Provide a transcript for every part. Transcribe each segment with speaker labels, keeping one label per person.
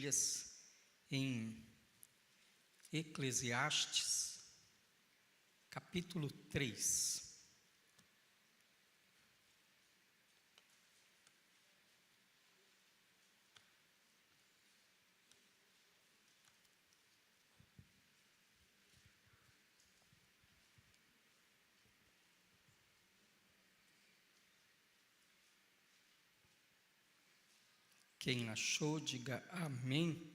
Speaker 1: Bíblias em Eclesiastes, capítulo 3. Quem achou, diga amém.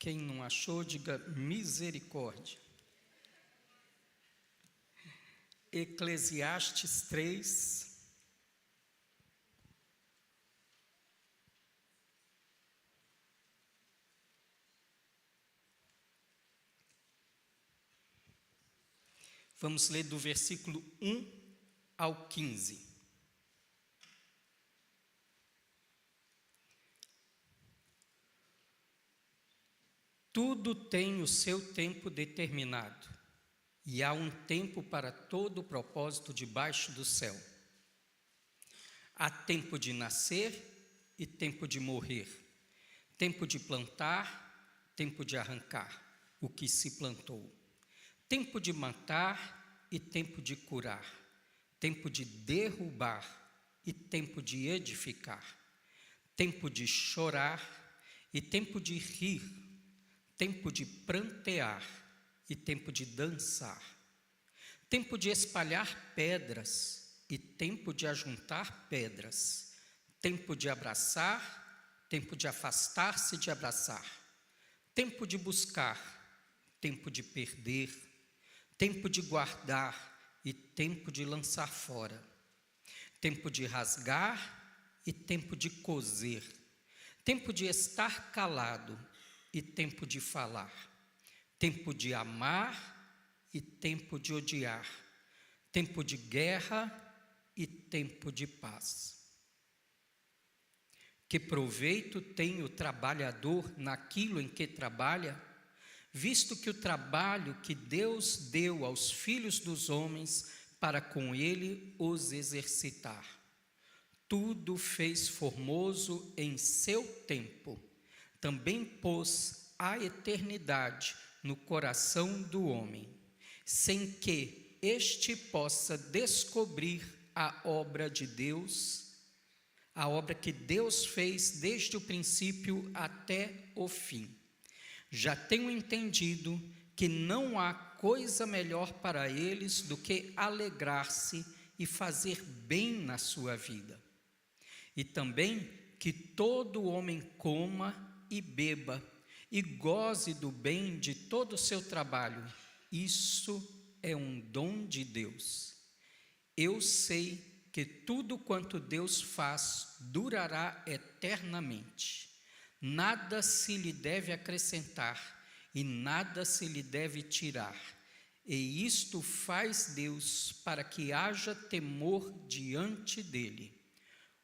Speaker 1: Quem não achou, diga misericórdia. Eclesiastes 3. Vamos ler do versículo 1 ao 15. Tudo tem o seu tempo determinado, e há um tempo para todo o propósito debaixo do céu. Há tempo de nascer e tempo de morrer, tempo de plantar, tempo de arrancar o que se plantou, tempo de matar e tempo de curar, tempo de derrubar e tempo de edificar, tempo de chorar e tempo de rir, tempo de prantear e tempo de dançar, tempo de espalhar pedras e tempo de ajuntar pedras, tempo de abraçar, tempo de afastar-se de abraçar, tempo de buscar, tempo de perder, tempo de guardar e tempo de lançar fora, tempo de rasgar e tempo de coser, tempo de estar calado e tempo de falar, tempo de amar e tempo de odiar, tempo de guerra e tempo de paz. Que proveito tem o trabalhador naquilo em que trabalha, visto que o trabalho que Deus deu aos filhos dos homens para com ele os exercitar. Tudo fez formoso em seu tempo. Também pôs a eternidade no coração do homem, sem que este possa descobrir a obra de Deus, a obra que Deus fez desde o princípio até o fim. Já tenho entendido que não há coisa melhor para eles do que alegrar-se e fazer bem na sua vida. E também que todo homem coma e beba, e goze do bem de todo o seu trabalho. Isso é um dom de Deus. Eu sei que tudo quanto Deus faz durará eternamente. Nada se lhe deve acrescentar e nada se lhe deve tirar. E isto faz Deus para que haja temor diante dele.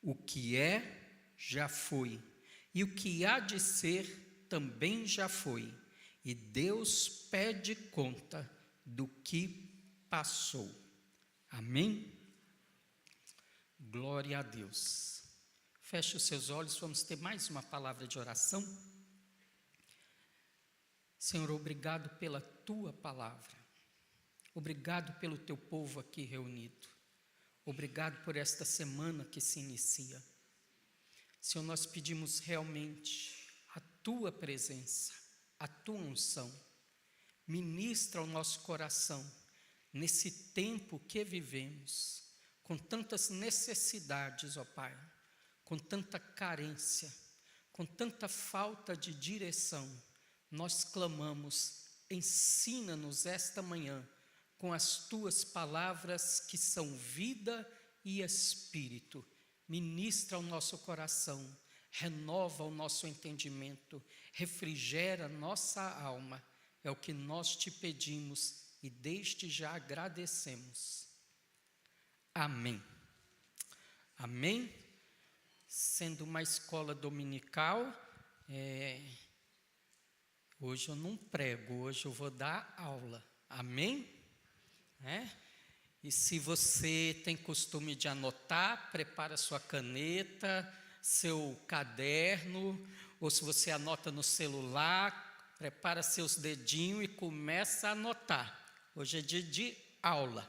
Speaker 1: O que é, já foi. E o que há de ser também já foi, e Deus pede conta do que passou. Amém? Glória a Deus. Feche os seus olhos, vamos ter mais uma palavra de oração. Senhor, obrigado pela tua palavra. Obrigado pelo teu povo aqui reunido. Obrigado por esta semana que se inicia. Senhor, nós pedimos realmente a tua presença, a tua unção. Ministra o nosso coração nesse tempo que vivemos, com tantas necessidades, ó Pai, com tanta carência, com tanta falta de direção. Nós clamamos, ensina-nos esta manhã com as tuas palavras que são vida e espírito. Ministra o nosso coração, renova o nosso entendimento, refrigera nossa alma. É o que nós te pedimos e desde já agradecemos. Amém. Amém. Sendo uma escola dominical, hoje eu não prego, hoje eu vou dar aula. Amém? E se você tem costume de anotar, prepara sua caneta, seu caderno, ou se você anota no celular, prepara seus dedinhos e começa a anotar. Hoje é dia de aula,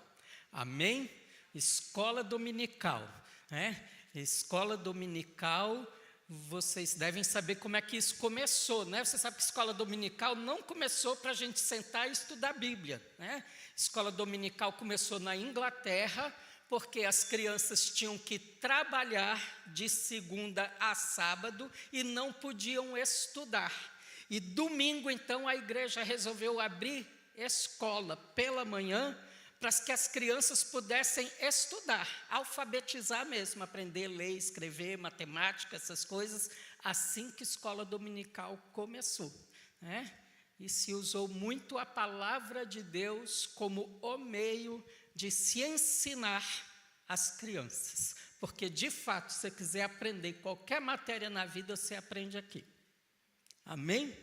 Speaker 1: amém? Escola dominical, né? Escola dominical, vocês devem saber como é que isso começou, né? Você sabe que escola dominical não começou para a gente sentar e estudar a Bíblia, né? Escola dominical começou na Inglaterra, porque as crianças tinham que trabalhar de segunda a sábado e não podiam estudar. E domingo, então, a igreja resolveu abrir escola pela manhã, para que as crianças pudessem estudar, alfabetizar mesmo, aprender a ler, escrever, matemática, essas coisas, assim que a escola dominical começou, né? E se usou muito a palavra de Deus como o meio de se ensinar às crianças, porque de fato, se você quiser aprender qualquer matéria na vida, você aprende aqui, amém?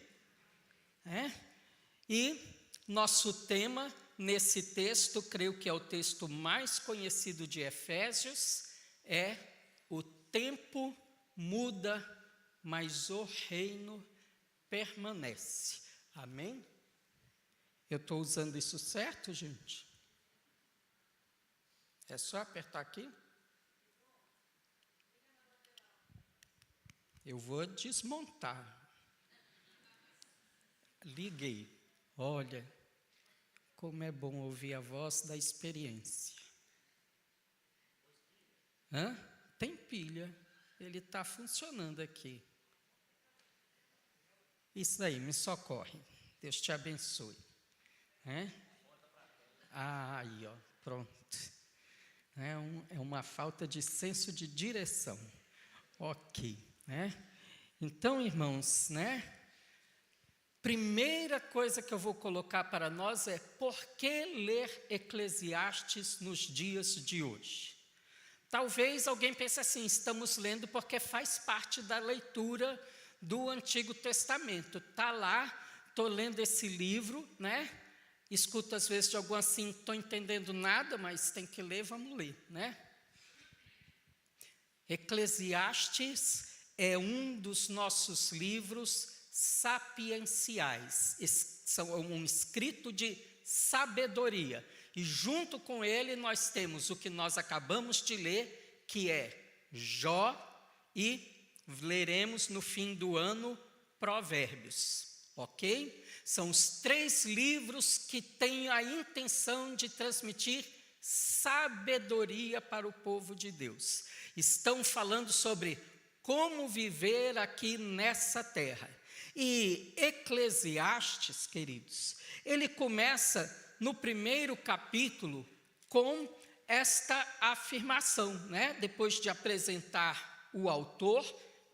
Speaker 1: E nosso tema nesse texto, creio que é o texto mais conhecido de Efésios, é: o tempo muda, mas o reino permanece. Amém? Eu estou usando isso certo, gente? É só apertar aqui? Eu vou desmontar. Liguei. Olha, como é bom ouvir a voz da experiência. Tem pilha, ele está funcionando aqui. Isso aí, me socorre. Deus te abençoe. Aí, ó, pronto. É uma falta de senso de direção. Ok, né? Então, irmãos, né? Primeira coisa que eu vou colocar para nós é: por que ler Eclesiastes nos dias de hoje? Talvez alguém pense assim: estamos lendo porque faz parte da leitura do Antigo Testamento. Está lá, estou lendo esse livro, né? Escuto às vezes de algum assim: estou entendendo nada, mas tem que ler, vamos ler, né? Eclesiastes é um dos nossos livros sapienciais, são um escrito de sabedoria, e junto com ele nós temos o que nós acabamos de ler, que é Jó, e leremos no fim do ano Provérbios, ok? São os 3 livros que têm a intenção de transmitir sabedoria para o povo de Deus. Estão falando sobre como viver aqui nessa terra. E Eclesiastes, queridos, ele começa no primeiro capítulo com esta afirmação, né? Depois de apresentar o autor,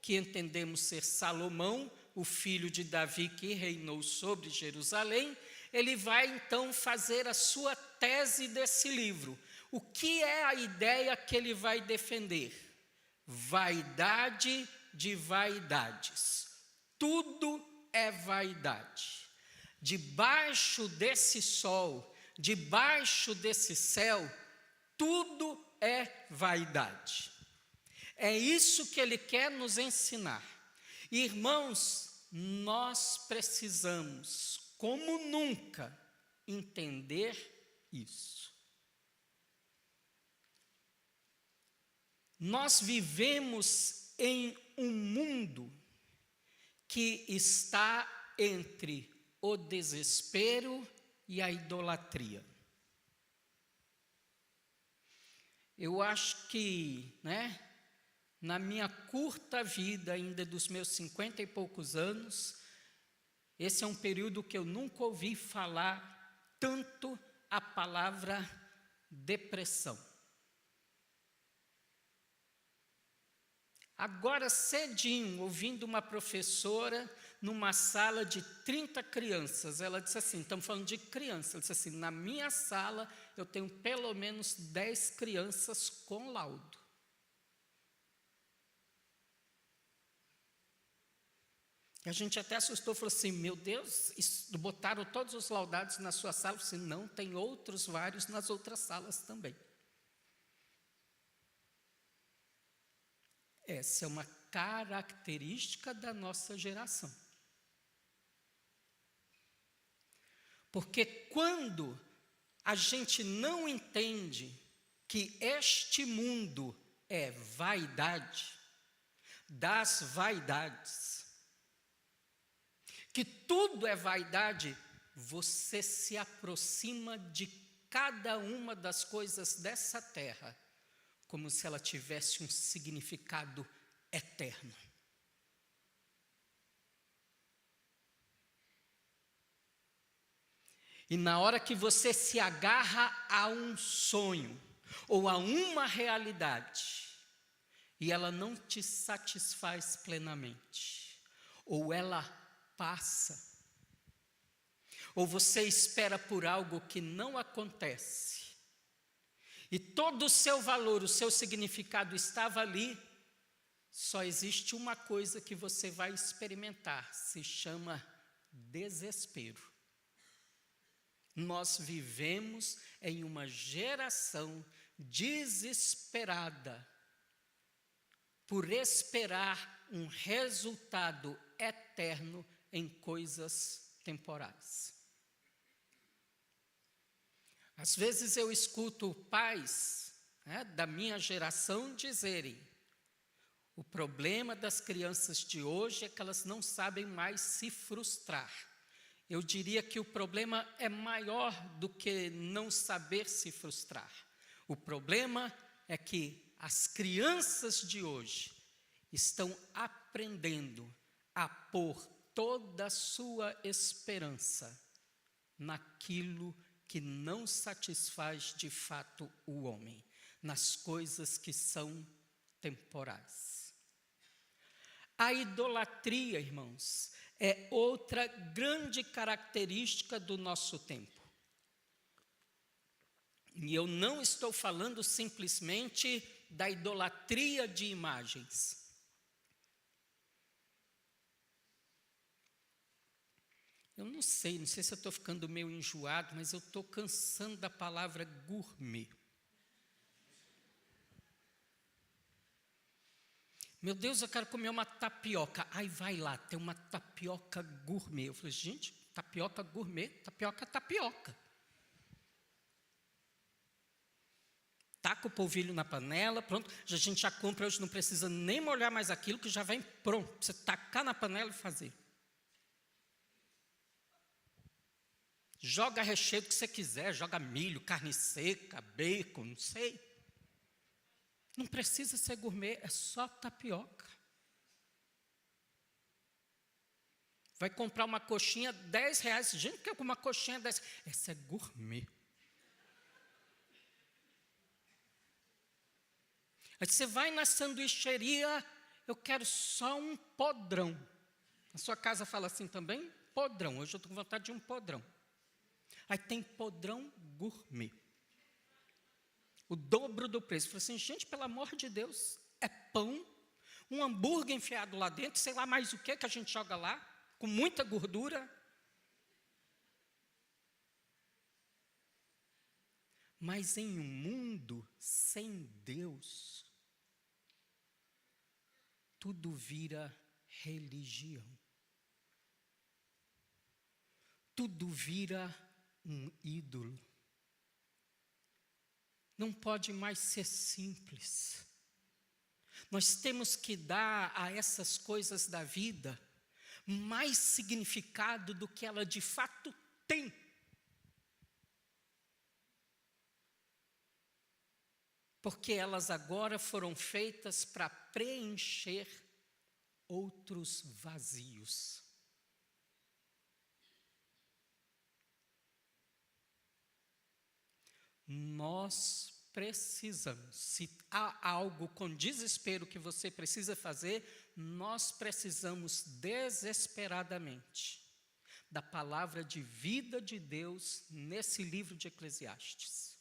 Speaker 1: que entendemos ser Salomão, o filho de Davi que reinou sobre Jerusalém, ele vai então fazer a sua tese desse livro. O que é a ideia que ele vai defender? Vaidade de vaidades. Tudo é vaidade. Debaixo desse sol, debaixo desse céu, tudo é vaidade. É isso que ele quer nos ensinar. Irmãos, nós precisamos, como nunca, entender isso. Nós vivemos em um mundo que está entre o desespero e a idolatria. Eu acho que, né, na minha curta vida, ainda dos meus 50 e poucos anos, esse é um período que eu nunca ouvi falar tanto a palavra depressão. Agora cedinho, ouvindo uma professora numa sala de 30 crianças, ela disse assim, estamos falando de criança, ela disse assim: na minha sala eu tenho pelo menos 10 crianças com laudo. E a gente até assustou, falou assim: meu Deus, botaram todos os laudados na sua sala? Eu disse: não, tem outros vários nas outras salas também. Essa é uma característica da nossa geração. Porque quando a gente não entende que este mundo é vaidade, das vaidades, que tudo é vaidade, você se aproxima de cada uma das coisas dessa terra, como se ela tivesse um significado eterno. E na hora que você se agarra a um sonho, ou a uma realidade, e ela não te satisfaz plenamente, ou ela passa, ou você espera por algo que não acontece, e todo o seu valor, o seu significado estava ali, só existe uma coisa que você vai experimentar, se chama desespero. Nós vivemos em uma geração desesperada por esperar um resultado eterno em coisas temporais. Às vezes eu escuto pais da minha geração dizerem: o problema das crianças de hoje é que elas não sabem mais se frustrar. Eu diria que o problema é maior do que não saber se frustrar. O problema é que as crianças de hoje estão aprendendo a pôr toda a sua esperança naquilo que não satisfaz de fato o homem, nas coisas que são temporais. A idolatria, irmãos, é outra grande característica do nosso tempo. E eu não estou falando simplesmente da idolatria de imagens. Eu não sei se eu estou ficando meio enjoado, mas eu estou cansando da palavra gourmet. Meu Deus, eu quero comer uma tapioca. Aí vai lá, tem uma tapioca gourmet. Eu falei, gente, tapioca gourmet, tapioca, tapioca. Taca o polvilho na panela, pronto. A gente já compra, hoje não precisa nem molhar mais aquilo, que já vem pronto. Você tacar na panela e fazer. Joga recheio que você quiser, joga milho, carne seca, bacon, não sei. Não precisa ser gourmet, é só tapioca. Vai comprar uma coxinha, R$10. Gente, quer uma coxinha 10? Essa é gourmet. Aí você vai na sanduicheria, eu quero só um podrão. A sua casa fala assim também? Podrão, hoje eu estou com vontade de um podrão. Aí tem podrão gourmet. O dobro do preço. Eu falei assim, gente, pelo amor de Deus, é pão, um hambúrguer enfiado lá dentro, sei lá mais o que a gente joga lá, com muita gordura. Mas em um mundo sem Deus, tudo vira religião. Tudo vira um ídolo. Não pode mais ser simples. Nós temos que dar a essas coisas da vida mais significado do que ela de fato tem. Porque elas agora foram feitas para preencher outros vazios. Nós precisamos, se há algo com desespero que você precisa fazer, nós precisamos desesperadamente da palavra de vida de Deus nesse livro de Eclesiastes.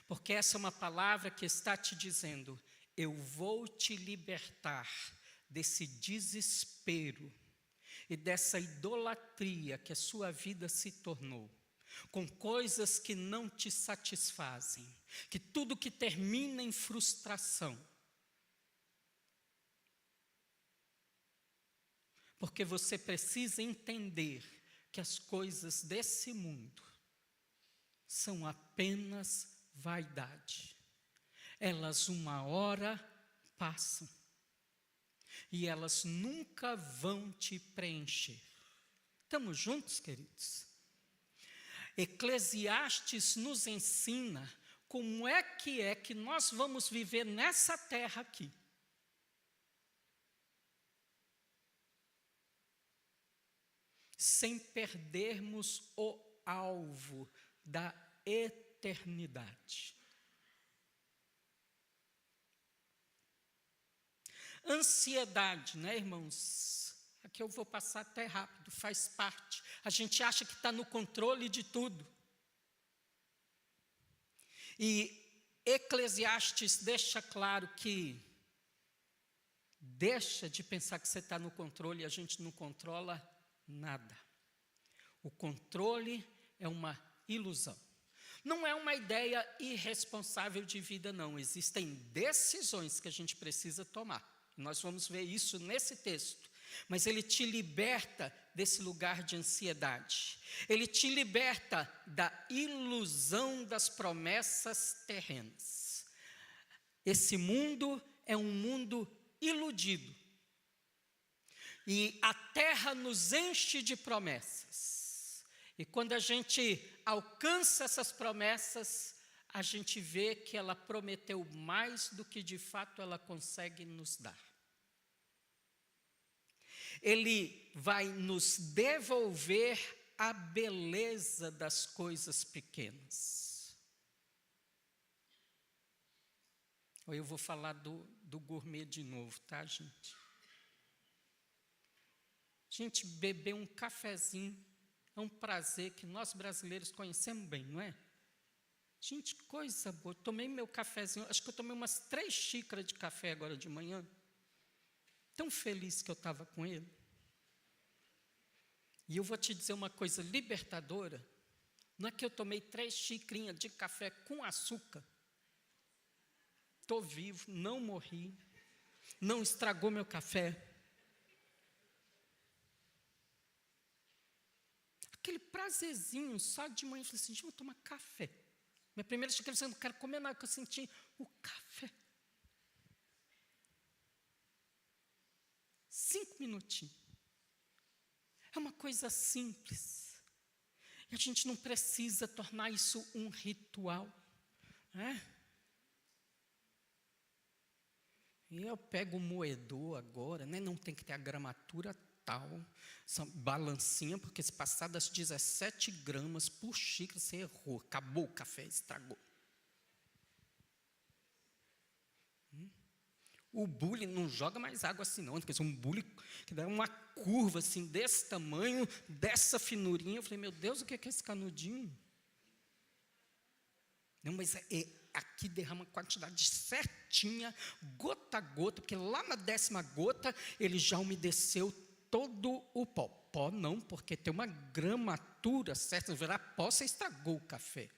Speaker 1: Porque essa é uma palavra que está te dizendo, eu vou te libertar desse desespero e dessa idolatria que a sua vida se tornou, com coisas que não te satisfazem, que tudo que termina em frustração. Porque você precisa entender que as coisas desse mundo são apenas vaidade. Elas uma hora passam e elas nunca vão te preencher. Estamos juntos, queridos? Eclesiastes nos ensina como é que nós vamos viver nessa terra aqui. Sem perdermos o alvo da eternidade. Ansiedade, né, irmãos? Aqui eu vou passar até rápido, faz parte. A gente acha que está no controle de tudo. E Eclesiastes deixa claro que deixa de pensar que você está no controle e a gente não controla nada. O controle é uma ilusão. Não é uma ideia irresponsável de vida, não. Existem decisões que a gente precisa tomar. Nós vamos ver isso nesse texto. Mas ele te liberta desse lugar de ansiedade. Ele te liberta da ilusão das promessas terrenas. Esse mundo é um mundo iludido. E a terra nos enche de promessas. E quando a gente alcança essas promessas, a gente vê que ela prometeu mais do que de fato ela consegue nos dar. Ele vai nos devolver a beleza das coisas pequenas. Eu vou falar do gourmet de novo, tá, gente? Gente, beber um cafezinho é um prazer que nós brasileiros conhecemos bem, não é? Gente, coisa boa. Tomei meu cafezinho, acho que eu tomei umas 3 xícaras de café agora de manhã. Tão feliz que eu estava com ele. E eu vou te dizer uma coisa libertadora. Não é que eu tomei 3 xicrinhas de café com açúcar. Estou vivo, não morri. Não estragou meu café. Aquele prazerzinho, só de manhã, eu falei assim, vou tomar café. Minha primeira xícara, eu não quero comer nada, porque eu senti o café. 5 minutinhos. É uma coisa simples. E a gente não precisa tornar isso um ritual. Né? E eu pego o moedor agora, né? Não tem que ter a gramatura tal, balancinha, porque se passar das 17 gramas por xícara, você errou, acabou o café, estragou. O bule não joga mais água assim não, porque é um bule que dá uma curva assim, desse tamanho, dessa finurinha. Eu falei, meu Deus, o que é esse canudinho? Não, mas aqui derrama a quantidade certinha, gota a gota, porque lá na 10ª gota, ele já umedeceu todo o pó. Pó não, porque tem uma gramatura certa, se virar pó, você estragou o café.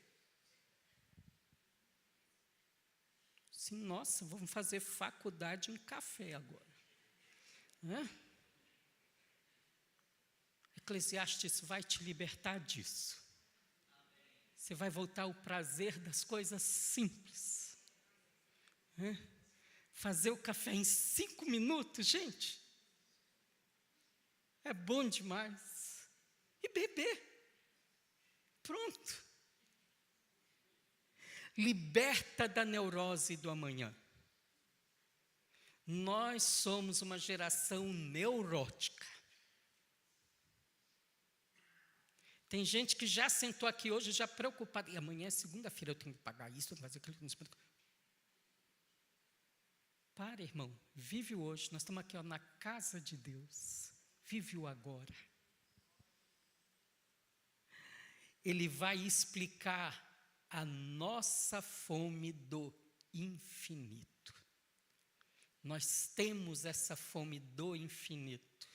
Speaker 1: Sim, nossa, vamos fazer faculdade em café agora. Eclesiastes vai te libertar disso. Você vai voltar ao prazer das coisas simples. Fazer o café em 5 minutos, gente. É bom demais. E beber. Pronto. Liberta da neurose do amanhã. Nós somos uma geração neurótica. Tem gente que já sentou aqui hoje, já preocupada. E amanhã é segunda-feira, eu tenho que pagar isso, eu tenho que fazer aquilo. Para, irmão. Vive o hoje. Nós estamos aqui na casa de Deus. Vive o agora. Ele vai explicar a nossa fome do infinito. Nós temos essa fome do infinito.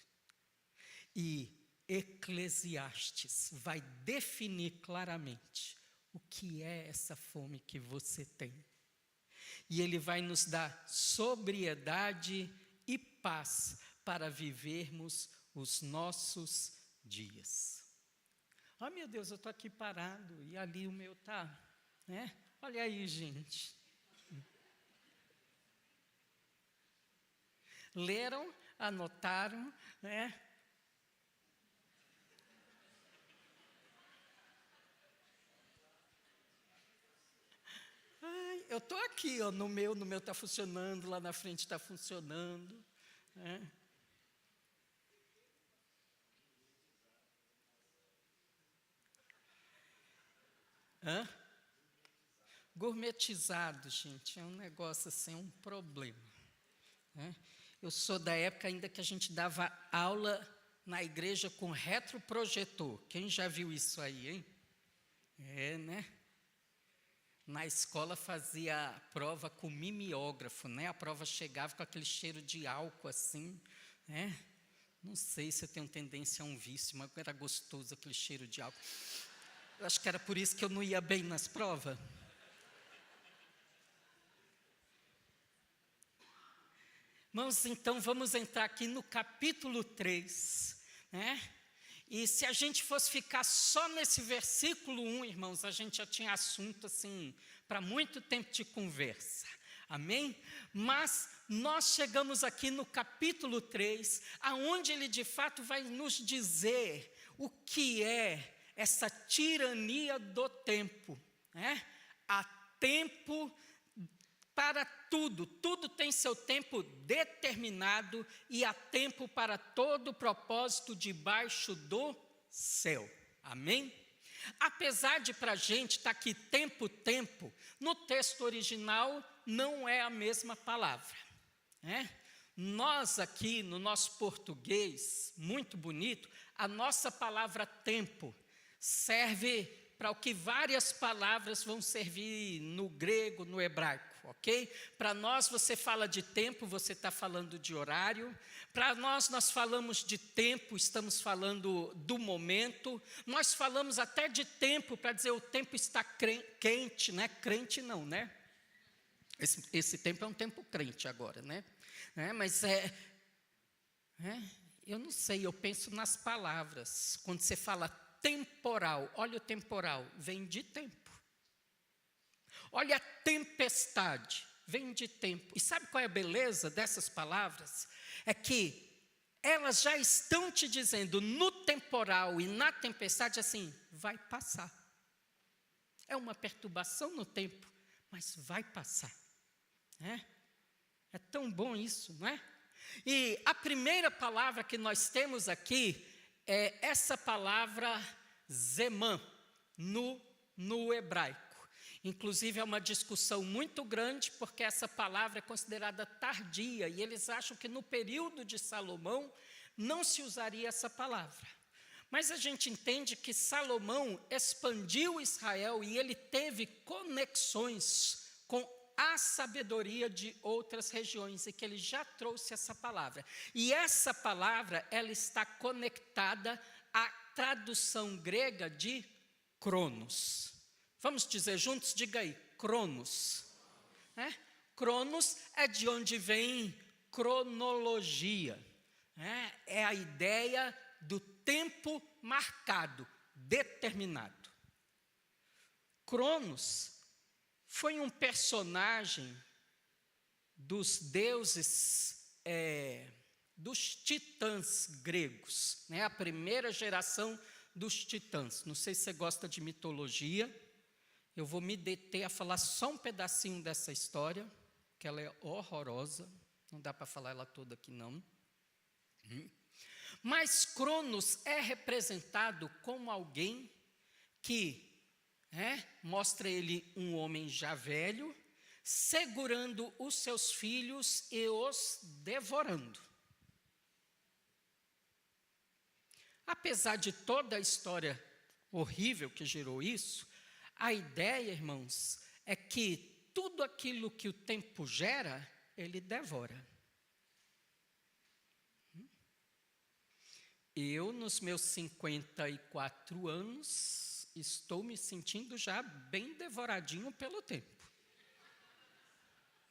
Speaker 1: E Eclesiastes vai definir claramente o que é essa fome que você tem. E ele vai nos dar sobriedade e paz para vivermos os nossos dias. Ah, meu Deus, eu estou aqui parado e ali o meu está, né? Olha aí, gente. Leram, anotaram, né? Ai, eu estou aqui, ó, no meu está funcionando, lá na frente está funcionando, né? Hã? Gourmetizado, gente, é um negócio assim, é um problema, né? Eu sou da época ainda que a gente dava aula na igreja com retroprojetor. Quem já viu isso aí, hein? É, né? Na escola fazia a prova com mimeógrafo, né? A prova chegava com aquele cheiro de álcool assim, né? Não sei se eu tenho tendência a um vício, mas era gostoso aquele cheiro de álcool. Eu acho que era por isso que eu não ia bem nas provas. Irmãos, então vamos entrar aqui no capítulo 3, né? E se a gente fosse ficar só nesse versículo 1, irmãos, a gente já tinha assunto assim, para muito tempo de conversa, amém? Mas nós chegamos aqui no capítulo 3, aonde ele de fato vai nos dizer o que é essa tirania do tempo, né? Há tempo para tudo, tudo tem seu tempo determinado e há tempo para todo propósito debaixo do céu, amém? Apesar de para a gente estar aqui tempo, no texto original não é a mesma palavra, né? Nós aqui no nosso português, muito bonito, a nossa palavra tempo serve para o que várias palavras vão servir no grego, no hebraico, ok? Para nós, você fala de tempo, você está falando de horário. Para nós falamos de tempo, estamos falando do momento. Nós falamos até de tempo, para dizer o tempo está quente, né? Crente não, né? Esse tempo é um tempo crente agora, né? Mas eu não sei, eu penso nas palavras. Quando você fala temporal, olha o temporal, vem de tempo. Olha a tempestade, vem de tempo. E sabe qual é a beleza dessas palavras? É que elas já estão te dizendo no temporal e na tempestade assim, vai passar. É uma perturbação no tempo, mas vai passar, né? É tão bom isso, não é? E a primeira palavra que nós temos aqui é essa palavra Zemã, no hebraico. Inclusive é uma discussão muito grande, porque essa palavra é considerada tardia, e eles acham que no período de Salomão não se usaria essa palavra. Mas a gente entende que Salomão expandiu Israel e ele teve conexões com a sabedoria de outras regiões, e que ele já trouxe essa palavra. E essa palavra, ela está conectada à tradução grega de Cronos. Vamos dizer juntos? Diga aí, Cronos. Cronos é de onde vem cronologia. É a ideia do tempo marcado, determinado. Cronos foi um personagem dos deuses, dos titãs gregos, né? A primeira geração dos titãs. Não sei se você gosta de mitologia, eu vou me deter a falar só um pedacinho dessa história, que ela é horrorosa, não dá para falar ela toda aqui não. Mas Cronos é representado como alguém que mostra ele um homem já velho, segurando os seus filhos e os devorando. Apesar de toda a história horrível que gerou isso, a ideia, irmãos, é que tudo aquilo que o tempo gera, ele devora. Eu, nos meus 54 anos, estou me sentindo já bem devoradinho pelo tempo.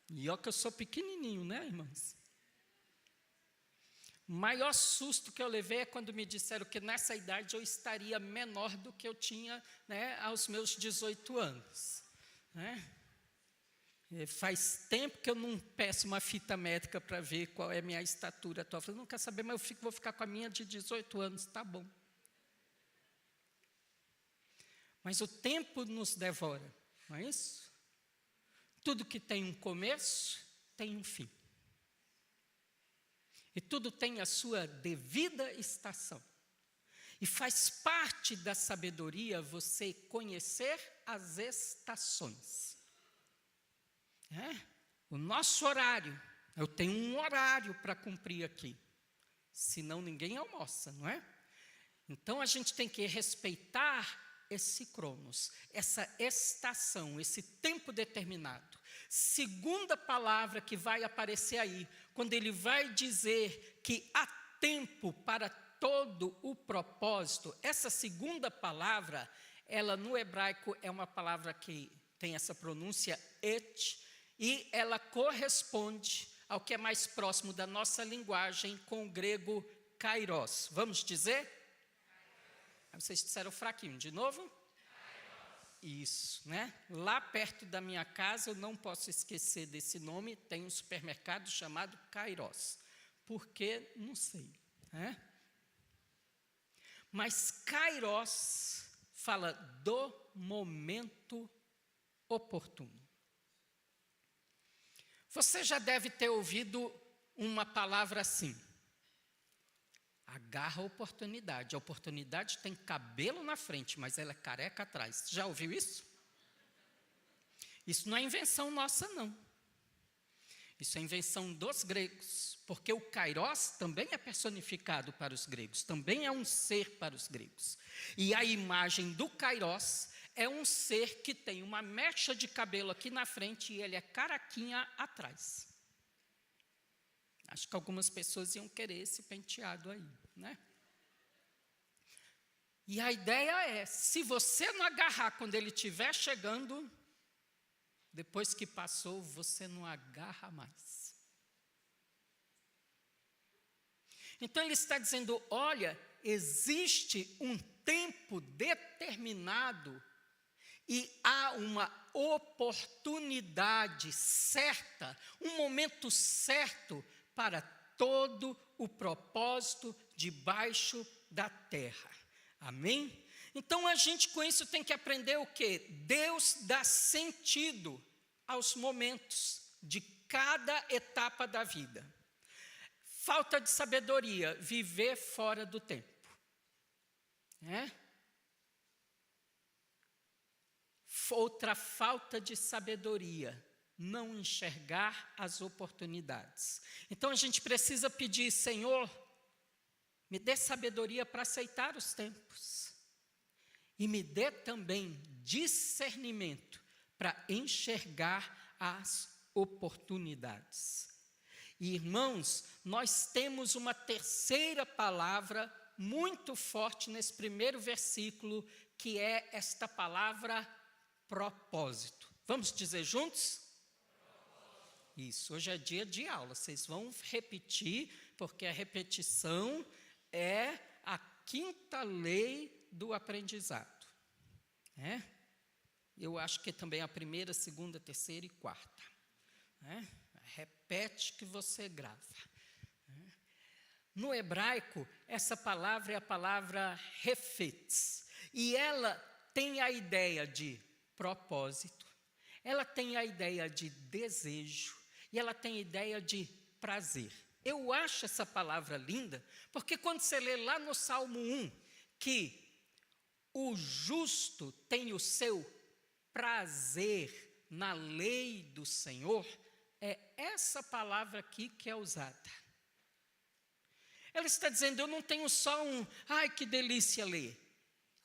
Speaker 1: E olha que eu sou pequenininho, né, irmãos? O maior susto que eu levei é quando me disseram que nessa idade eu estaria menor do que eu tinha, né, aos meus 18 anos. Né? Faz tempo que eu não peço uma fita métrica para ver qual é a minha estatura atual. Eu falei, não quer saber, mas vou ficar com a minha de 18 anos, tá bom. Mas o tempo nos devora, não é isso? Tudo que tem um começo, tem um fim. E tudo tem a sua devida estação. E faz parte da sabedoria você conhecer as estações. O nosso horário, eu tenho um horário para cumprir aqui. Senão ninguém almoça, não é? Então a gente tem que respeitar esse cronos, essa estação, esse tempo determinado. Segunda palavra que vai aparecer aí, quando ele vai dizer que há tempo para todo o propósito, essa segunda palavra, ela no hebraico é uma palavra que tem essa pronúncia et, e ela corresponde ao que é mais próximo da nossa linguagem com o grego kairos. Vamos dizer? Vocês disseram fraquinho, de novo? Isso, né? Lá perto da minha casa, eu não posso esquecer desse nome, tem um supermercado chamado Kairos. Por quê? Não sei. Né? Mas Kairos fala do momento oportuno. Você já deve ter ouvido uma palavra assim. Agarra a oportunidade. A oportunidade tem cabelo na frente, mas ela é careca atrás. Já ouviu isso? Isso não é invenção nossa, não. Isso é invenção dos gregos, porque o kairos também é personificado para os gregos, também é um ser para os gregos. E a imagem do kairos é um ser que tem uma mecha de cabelo aqui na frente e ele é caraquinha atrás. Acho que algumas pessoas iam querer esse penteado aí, né? E a ideia é, se você não agarrar quando ele estiver chegando, depois que passou, você não agarra mais. Então ele está dizendo, olha, existe um tempo determinado e há uma oportunidade certa, um momento certo para todo o propósito debaixo da terra. Amém? Então a gente com isso tem que aprender o quê? Deus dá sentido aos momentos de cada etapa da vida. Falta de sabedoria, viver fora do tempo. Outra falta de sabedoria, não enxergar as oportunidades. Então a gente precisa pedir, Senhor, me dê sabedoria para aceitar os tempos. E me dê também discernimento para enxergar as oportunidades. E, irmãos, nós temos uma terceira palavra muito forte nesse primeiro versículo, que é esta palavra propósito. Vamos dizer juntos? Isso, hoje é dia de aula, vocês vão repetir, porque a repetição é a quinta lei do aprendizado. Eu acho que também a primeira, segunda, terceira e quarta. Repete que você grava. No hebraico, essa palavra é a palavra refetz, e ela tem a ideia de propósito, ela tem a ideia de desejo, e ela tem a ideia de prazer. Eu acho essa palavra linda, porque quando você lê lá no Salmo 1, que o justo tem o seu prazer na lei do Senhor, é essa palavra aqui que é usada. Ela está dizendo, eu não tenho só ai que delícia ler.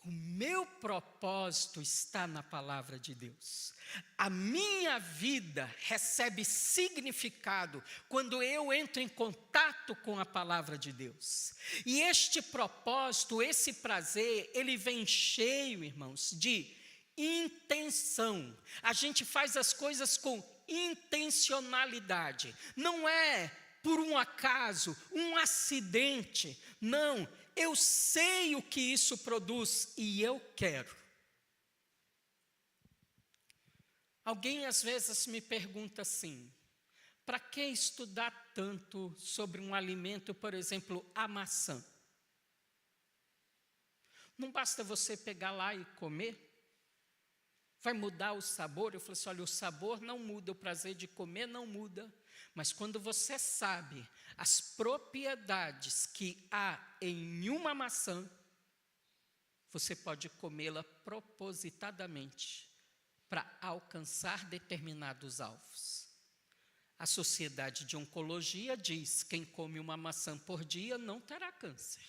Speaker 1: O meu propósito está na palavra de Deus. A minha vida recebe significado quando eu entro em contato com a palavra de Deus. E este propósito, esse prazer, ele vem cheio, irmãos, de intenção. A gente faz as coisas com intencionalidade. Não é por um acaso, um acidente. Não, eu sei o que isso produz e eu quero. Alguém às vezes me pergunta assim: para que estudar tanto sobre um alimento, por exemplo, a maçã? Não basta você pegar lá e comer? Vai mudar o sabor? Eu falei assim: olha, o sabor não muda, o prazer de comer não muda, mas quando você sabe as propriedades que há em uma maçã, você pode comê-la propositadamente para alcançar determinados alvos. A Sociedade de Oncologia diz: quem come uma maçã por dia não terá câncer.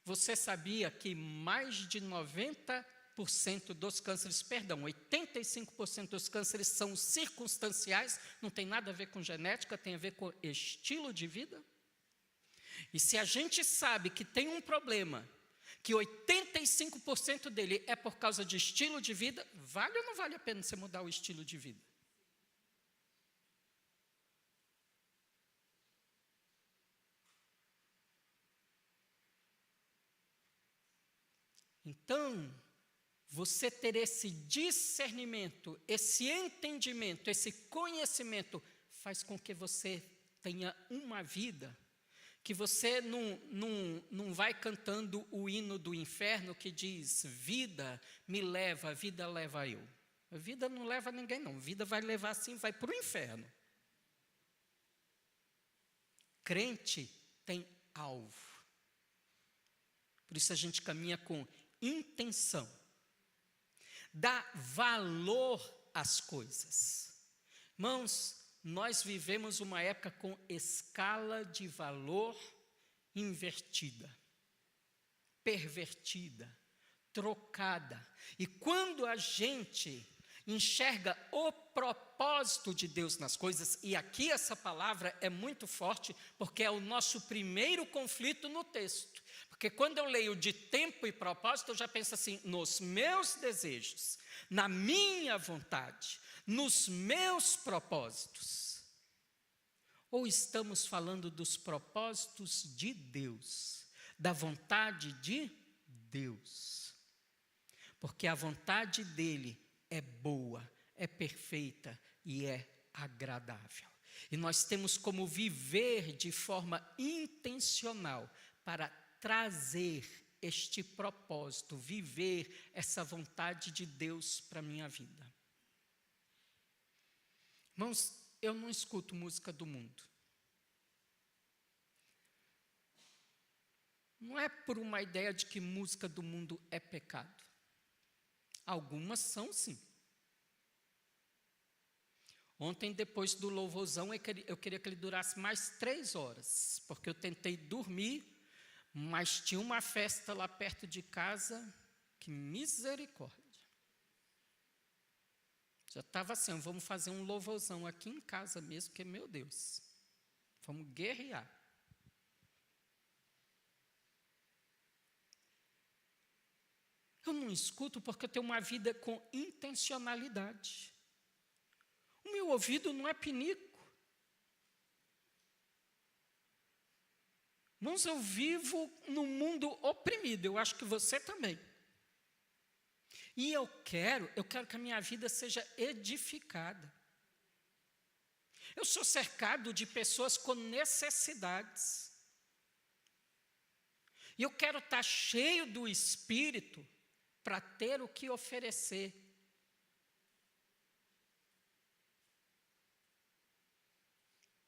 Speaker 1: Você sabia que mais de 90% dos cânceres, 85% dos cânceres são circunstanciais, não tem nada a ver com genética, tem a ver com estilo de vida? E se a gente sabe que tem um problema, que 85% dele é por causa de estilo de vida, vale ou não vale a pena você mudar o estilo de vida? Então, você ter esse discernimento, esse entendimento, esse conhecimento, faz com que você tenha uma vida, que você não vai cantando o hino do inferno que diz: vida me leva, vida leva eu. A vida não leva ninguém não, a vida vai levar sim, vai para o inferno. Crente tem alvo. Por isso a gente caminha com intenção. Dá valor às coisas. Irmãos, nós vivemos uma época com escala de valor invertida, pervertida, trocada. E quando a gente enxerga o propósito de Deus nas coisas, e aqui essa palavra é muito forte, porque é o nosso primeiro conflito no texto. Porque quando eu leio de tempo e propósito, eu já penso assim: nos meus desejos, na minha vontade, nos meus propósitos. Ou estamos falando dos propósitos de Deus, da vontade de Deus? Porque a vontade dele é boa, é perfeita e é agradável. E nós temos como viver de forma intencional para trazer este propósito, viver essa vontade de Deus para a minha vida. Irmãos, eu não escuto música do mundo. Não é por uma ideia de que música do mundo é pecado. Algumas são sim. Ontem, depois do louvorzão, eu queria que ele durasse mais 3 horas, porque eu tentei dormir, mas tinha uma festa lá perto de casa, que misericórdia. Já estava assim: vamos fazer um louvorzão aqui em casa mesmo, porque, meu Deus, vamos guerrear. Eu não escuto porque eu tenho uma vida com intencionalidade. O meu ouvido não é pinico. Irmãos, eu vivo num mundo oprimido, eu acho que você também. E eu quero que a minha vida seja edificada. Eu sou cercado de pessoas com necessidades. E eu quero estar cheio do Espírito para ter o que oferecer.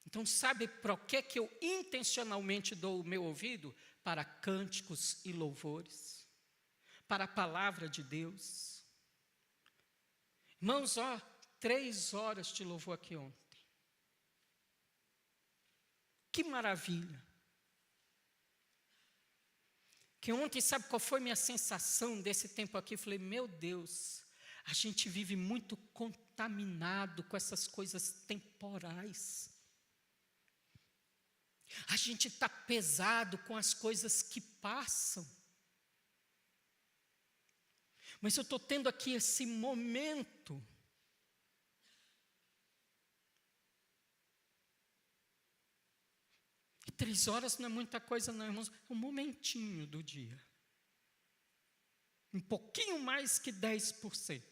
Speaker 1: Então, sabe para o que eu intencionalmente dou o meu ouvido? Para cânticos e louvores, para a palavra de Deus. Irmãos, 3 horas de louvor aqui ontem. Que maravilha. Que ontem, sabe qual foi minha sensação desse tempo aqui? Eu falei: meu Deus, a gente vive muito contaminado com essas coisas temporais. A gente está pesado com as coisas que passam. Mas eu estou tendo aqui esse momento 3 horas não é muita coisa não, irmãos, é um momentinho do dia. Um pouquinho mais que 10%.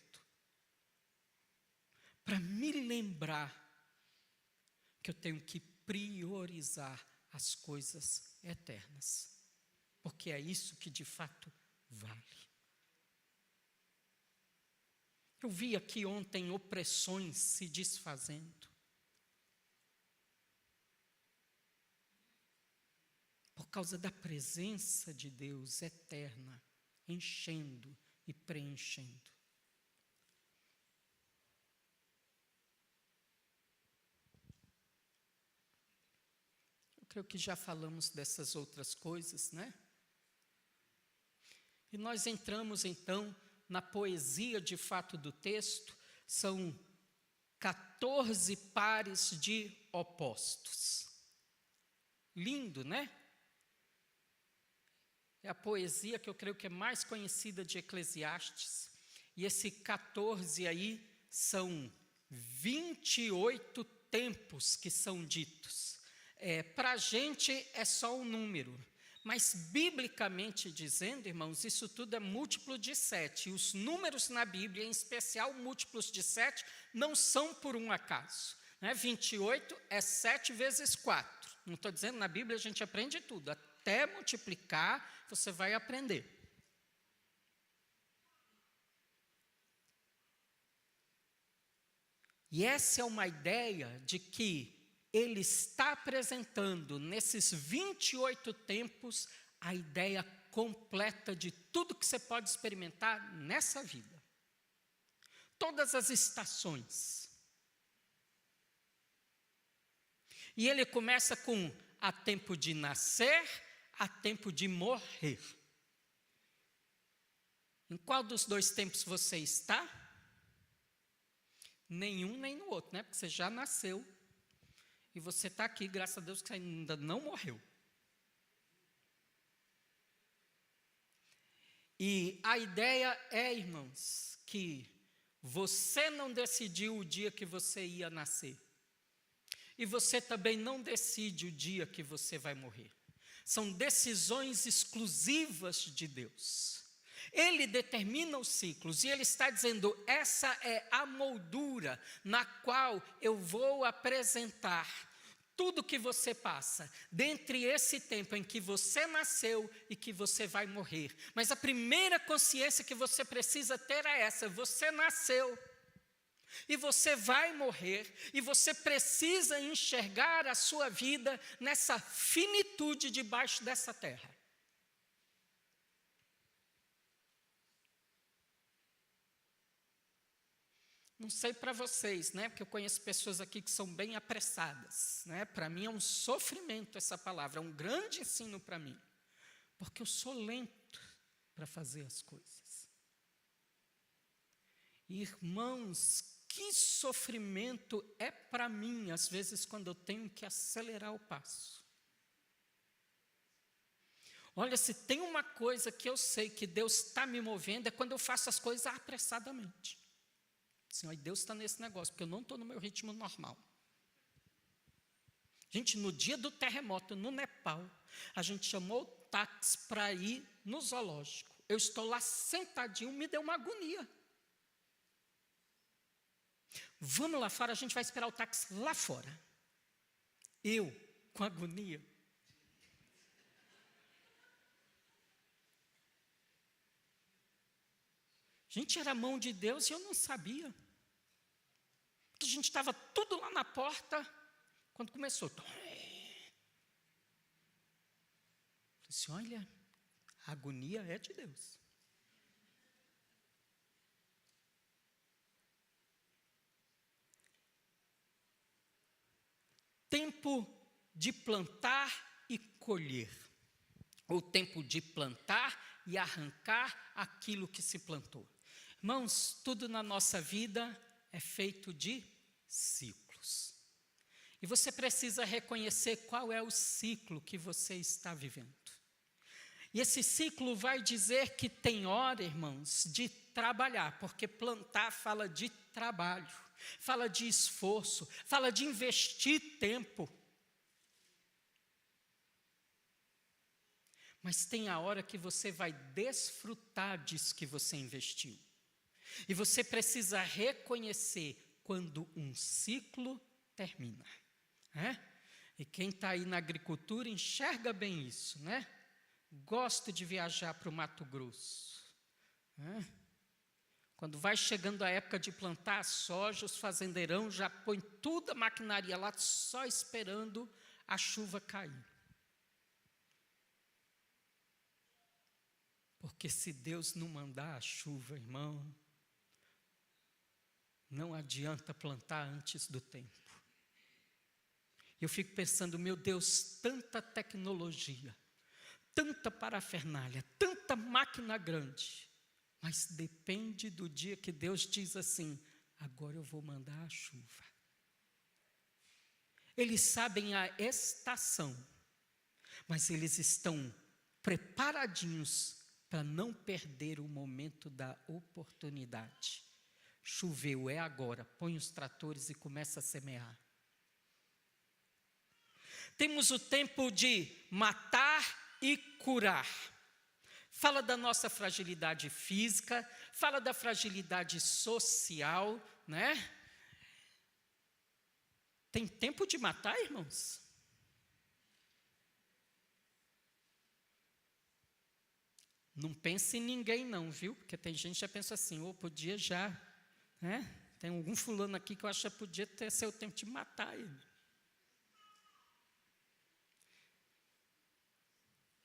Speaker 1: Para me lembrar que eu tenho que priorizar as coisas eternas. Porque é isso que de fato vale. Eu vi aqui ontem opressões se desfazendo. Por causa da presença de Deus eterna, enchendo e preenchendo. Eu creio que já falamos dessas outras coisas, né? E nós entramos então na poesia de fato do texto, são 14 pares de opostos. Lindo, né? É a poesia que eu creio que é mais conhecida de Eclesiastes. E esse 14 aí são 28 tempos que são ditos. Para a gente é só um número. Mas, biblicamente dizendo, irmãos, isso tudo é múltiplo de 7. E os números na Bíblia, em especial múltiplos de 7, não são por um acaso. 28 é 7 vezes 4. Não estou dizendo, na Bíblia a gente aprende tudo. Até multiplicar, você vai aprender. E essa é uma ideia de que ele está apresentando nesses 28 tempos a ideia completa de tudo que você pode experimentar nessa vida. Todas as estações. E ele começa com há tempo de nascer, há tempo de morrer. Em qual dos dois tempos você está? Nenhum nem no outro, né? Porque você já nasceu. E você está aqui, graças a Deus, que ainda não morreu. E a ideia é, irmãos, que você não decidiu o dia que você ia nascer. E você também não decide o dia que você vai morrer. São decisões exclusivas de Deus. Ele determina os ciclos e ele está dizendo, essa é a moldura na qual eu vou apresentar tudo que você passa, dentre esse tempo em que você nasceu e que você vai morrer. Mas a primeira consciência que você precisa ter é essa, você nasceu. E você vai morrer, e você precisa enxergar a sua vida nessa finitude debaixo dessa terra. Não sei para vocês, né? Porque eu conheço pessoas aqui que são bem apressadas, né? Para mim é um sofrimento essa palavra, é um grande ensino para mim. Porque eu sou lento para fazer as coisas. Irmãos, que sofrimento é para mim, às vezes, quando eu tenho que acelerar o passo. Olha, se tem uma coisa que eu sei que Deus está me movendo, é quando eu faço as coisas apressadamente. Senhor, Deus está nesse negócio, porque eu não estou no meu ritmo normal. Gente, no dia do terremoto, no Nepal, a gente chamou o táxi para ir no zoológico. Eu estou lá sentadinho, me deu uma agonia. Vamos lá fora, a gente vai esperar o táxi lá fora. Eu, com agonia. Gente, era a mão de Deus e eu não sabia. Porque a gente estava tudo lá na porta, quando começou. Falei assim, olha, a agonia é de Deus. Tempo de plantar e colher. Ou tempo de plantar e arrancar aquilo que se plantou. Irmãos, tudo na nossa vida é feito de ciclos. E você precisa reconhecer qual é o ciclo que você está vivendo. E esse ciclo vai dizer que tem hora, irmãos, de trabalhar, porque plantar fala de trabalho, fala de esforço, fala de investir tempo. mas tem a hora que você vai desfrutar disso que você investiu. E você precisa reconhecer quando um ciclo termina. E quem está aí na agricultura enxerga bem isso, né? Gosto de viajar para o Mato Grosso. Quando vai chegando a época de plantar a soja, os fazendeirão já põem toda a maquinaria lá, só esperando a chuva cair. Porque se Deus não mandar a chuva, irmão, não adianta plantar antes do tempo. Eu fico pensando, meu Deus, tanta tecnologia, tanta parafernália, tanta máquina grande, mas depende do dia que Deus diz assim, agora eu vou mandar a chuva. Eles sabem a estação, mas eles estão preparadinhos para não perder o momento da oportunidade. Choveu, é agora, põe os tratores e começa a semear. Temos o tempo de matar e curar. Fala da nossa fragilidade física, fala da fragilidade social, né? Tem tempo de matar, irmãos? Não pense em ninguém não, viu? Porque tem gente que já pensa assim, podia já, né? Tem algum fulano aqui que eu acho que podia ter seu tempo de matar ele.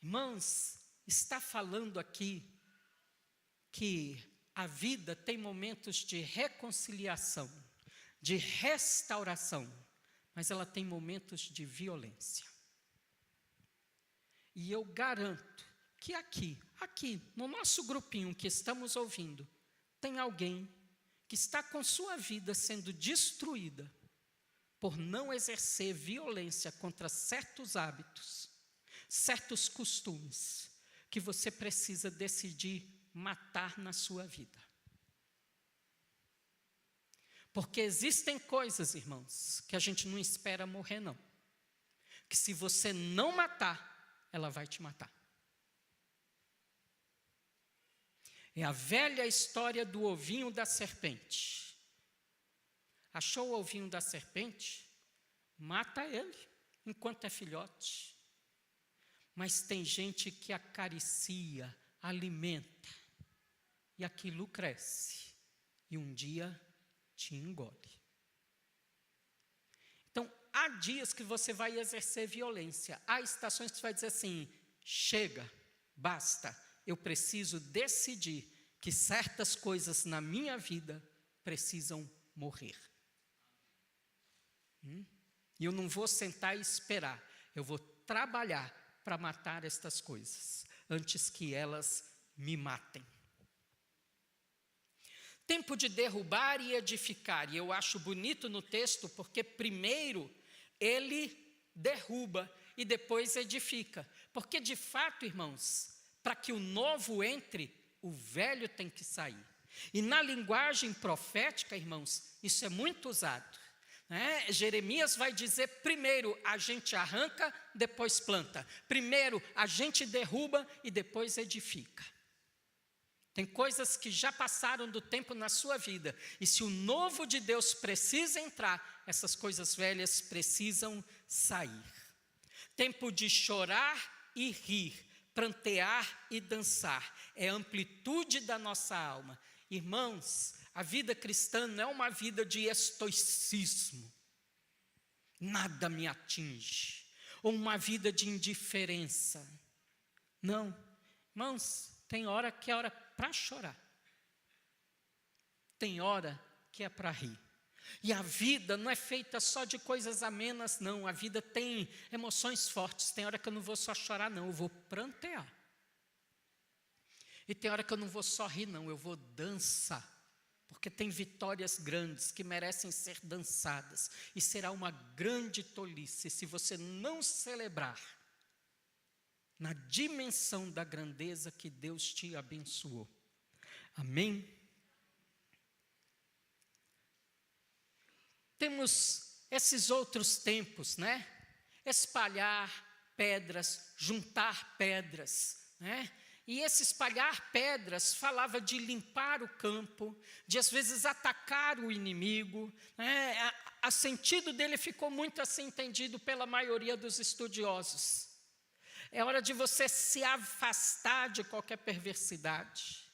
Speaker 1: Irmãos, está falando aqui que a vida tem momentos de reconciliação, de restauração, mas ela tem momentos de violência. E eu garanto que aqui, no nosso grupinho que estamos ouvindo, tem alguém que está com sua vida sendo destruída por não exercer violência contra certos hábitos, certos costumes, que você precisa decidir matar na sua vida. Porque existem coisas, irmãos, que a gente não espera morrer, não. Que se você não matar, ela vai te matar. É a velha história do ovinho da serpente. Achou o ovinho da serpente? Mata ele, enquanto é filhote. Mas tem gente que acaricia, alimenta, e aquilo cresce, e um dia te engole. Então, há dias que você vai exercer violência, há estações que você vai dizer assim, chega, basta, eu preciso decidir que certas coisas na minha vida precisam morrer. E eu não vou sentar e esperar, eu vou trabalhar para matar estas coisas, antes que elas me matem. Tempo de derrubar e edificar, e eu acho bonito no texto, porque primeiro ele derruba e depois edifica. Porque de fato, irmãos, para que o novo entre, o velho tem que sair. E na linguagem profética, irmãos, isso é muito usado. Jeremias vai dizer, primeiro a gente arranca, depois planta. Primeiro a gente derruba e depois edifica. Tem coisas que já passaram do tempo na sua vida. E se o novo de Deus precisa entrar, essas coisas velhas precisam sair. Tempo de chorar e rir, prantear e dançar. É a amplitude da nossa alma. Irmãos, a vida cristã não é uma vida de estoicismo. Nada me atinge. Ou uma vida de indiferença. Não. Irmãos, tem hora que é hora para chorar. Tem hora que é para rir. E a vida não é feita só de coisas amenas, não. A vida tem emoções fortes. Tem hora que eu não vou só chorar, não. Eu vou prantear. E tem hora que eu não vou só rir, não. Eu vou dançar. Porque tem vitórias grandes que merecem ser dançadas. E será uma grande tolice se você não celebrar na dimensão da grandeza que Deus te abençoou. Amém? Temos esses outros tempos, né? Espalhar, pedras, juntar pedras, né? E esse espalhar pedras falava de limpar o campo, de às vezes atacar o inimigo, né? O sentido dele ficou muito assim entendido pela maioria dos estudiosos. É hora de você se afastar de qualquer perversidade.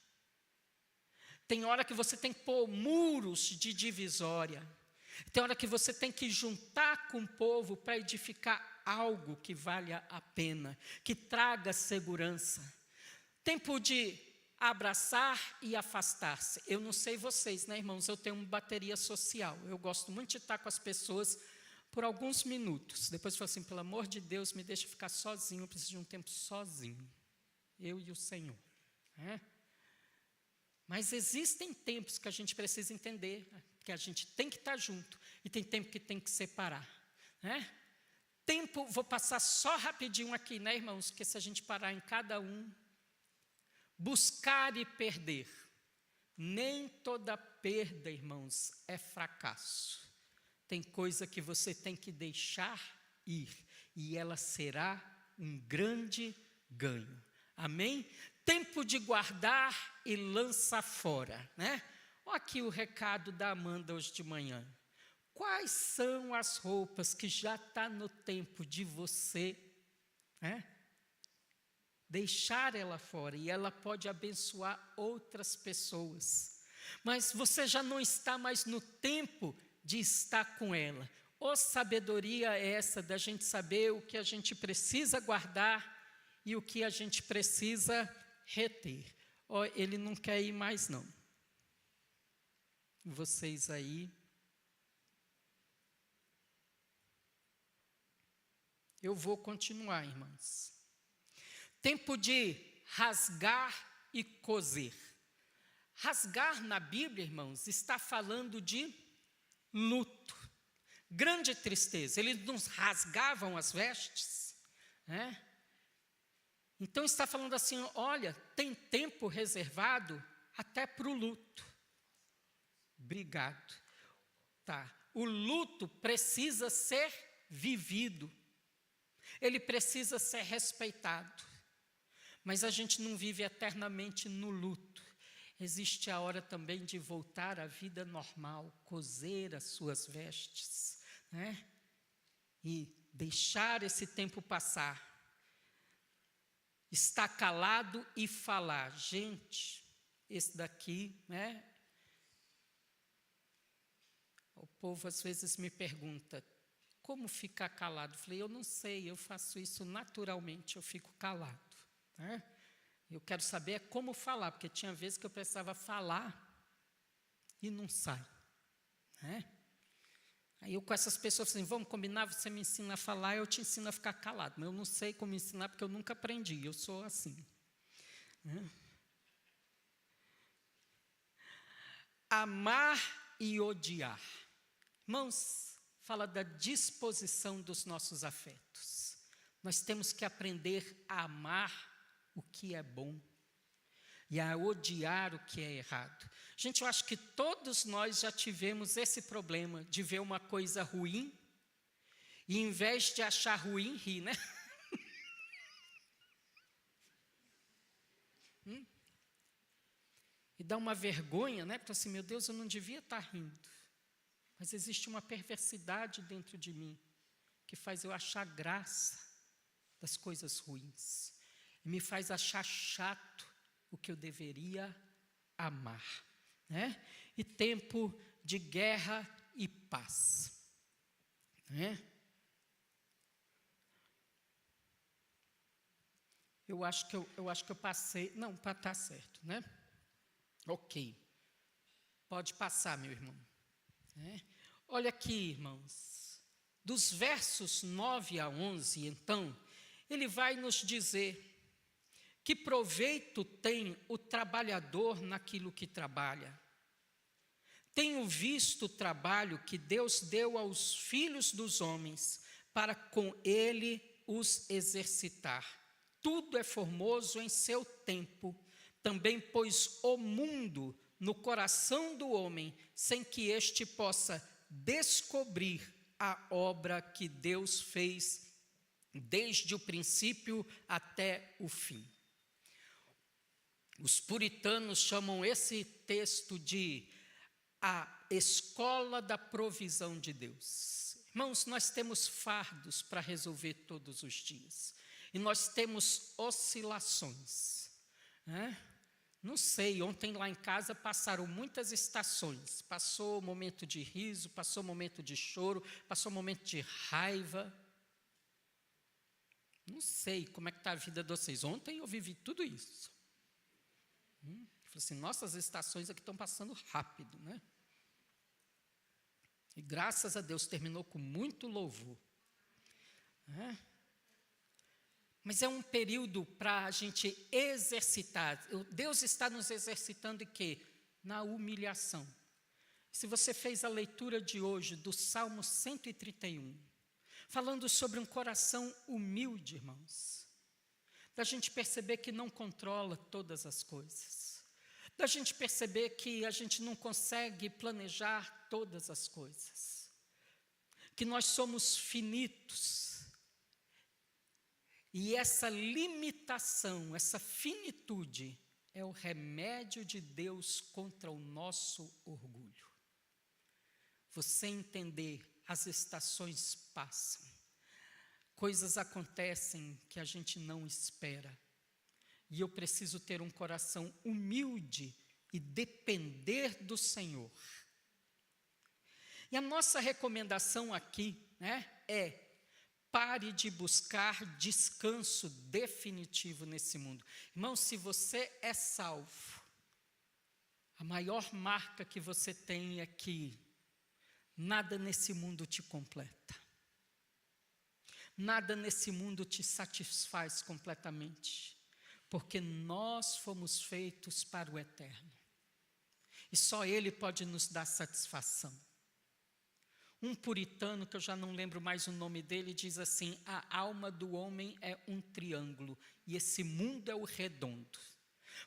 Speaker 1: Tem hora que você tem que pôr muros de divisória. Tem hora que você tem que juntar com o povo para edificar algo que valha a pena, que traga segurança. Tempo de abraçar e afastar-se. Eu não sei vocês, né, irmãos? Eu tenho uma bateria social. Eu gosto muito de estar com as pessoas por alguns minutos. Depois eu falo assim, pelo amor de Deus, me deixa ficar sozinho. Eu preciso de um tempo sozinho. Eu e o Senhor. Mas existem tempos que a gente precisa entender, que a gente tem que estar junto. E tem tempo que tem que separar. Tempo, vou passar só rapidinho aqui, né, irmãos? Porque se a gente parar em cada um... Buscar e perder. Nem toda perda, irmãos, é fracasso. Tem coisa que você tem que deixar ir, e ela será um grande ganho. Amém? Tempo de guardar e lançar fora, né? Olha aqui o recado da Amanda hoje de manhã. Quais são as roupas que já está no tempo de você, deixar ela fora, e ela pode abençoar outras pessoas. Mas você já não está mais no tempo de estar com ela. Ô sabedoria é essa da gente saber o que a gente precisa guardar e o que a gente precisa reter. Ele não quer ir mais não. Vocês aí. Eu vou continuar, irmãos. Tempo de rasgar e coser. Rasgar na Bíblia, irmãos, está falando de luto. Grande tristeza. Eles nos rasgavam as vestes, né? Então está falando assim, olha, tem tempo reservado até para o luto. Obrigado. Tá. O luto precisa ser vivido. Ele precisa ser respeitado. Mas a gente não vive eternamente no luto. Existe a hora também de voltar à vida normal, coser as suas vestes, né? E deixar esse tempo passar. Estar calado e falar. Gente, esse daqui, né? O povo às vezes me pergunta, como ficar calado? Eu falei, eu não sei, eu faço isso naturalmente, eu fico calado. Eu quero saber como falar, porque tinha vezes que eu precisava falar e não sai. Aí eu com essas pessoas assim, vamos combinar, você me ensina a falar, eu te ensino a ficar calado. Mas eu não sei como ensinar, porque eu nunca aprendi, eu sou assim. Amar e odiar. Irmãos, fala da disposição dos nossos afetos. Nós temos que aprender a amar o que é bom e a odiar o que é errado. Gente, eu acho que todos nós já tivemos esse problema de ver uma coisa ruim e, em vez de achar ruim, rir, né? E dá uma vergonha, né? Porque assim, meu Deus, eu não devia estar rindo. Mas existe uma perversidade dentro de mim que faz eu achar graça das coisas ruins. E me faz achar chato o que eu deveria amar, né? E tempo de guerra e paz, né? Eu acho que eu passei, não, está certo, né? Ok, pode passar, meu irmão. Olha aqui, irmãos, dos versos 9 a 11, então, ele vai nos dizer que proveito tem o trabalhador naquilo que trabalha. Tenho visto o trabalho que Deus deu aos filhos dos homens para com ele os exercitar. Tudo é formoso em seu tempo. Também pôs o mundo no coração do homem, sem que este possa descobrir a obra que Deus fez desde o princípio até o fim. Os puritanos chamam esse texto de a escola da provisão de Deus. Irmãos, nós temos fardos para resolver todos os dias. E nós temos oscilações, né? Não sei, ontem lá em casa passaram muitas estações. Passou o momento de riso, passou o momento de choro, passou o momento de raiva. Não sei como é que está a vida de vocês. Ontem eu vivi tudo isso. Falei assim, nossas estações aqui estão passando rápido, né? E graças a Deus terminou com muito louvor. Mas é um período para a gente exercitar. Deus está nos exercitando em quê? Na humilhação. Se você fez a leitura de hoje do Salmo 131, falando sobre um coração humilde, irmãos, da gente perceber que não controla todas as coisas, da gente perceber que a gente não consegue planejar todas as coisas, que nós somos finitos, e essa limitação, essa finitude, é o remédio de Deus contra o nosso orgulho. Você entender, as estações passam, coisas acontecem que a gente não espera, e eu preciso ter um coração humilde e depender do Senhor. E a nossa recomendação aqui, né, é: pare de buscar descanso definitivo nesse mundo. Irmão, se você é salvo, a maior marca que você tem é que nada nesse mundo te completa. Nada nesse mundo te satisfaz completamente, porque nós fomos feitos para o eterno. E só Ele pode nos dar satisfação. Um puritano, que eu já não lembro mais o nome dele, diz assim: a alma do homem é um triângulo e esse mundo é o redondo.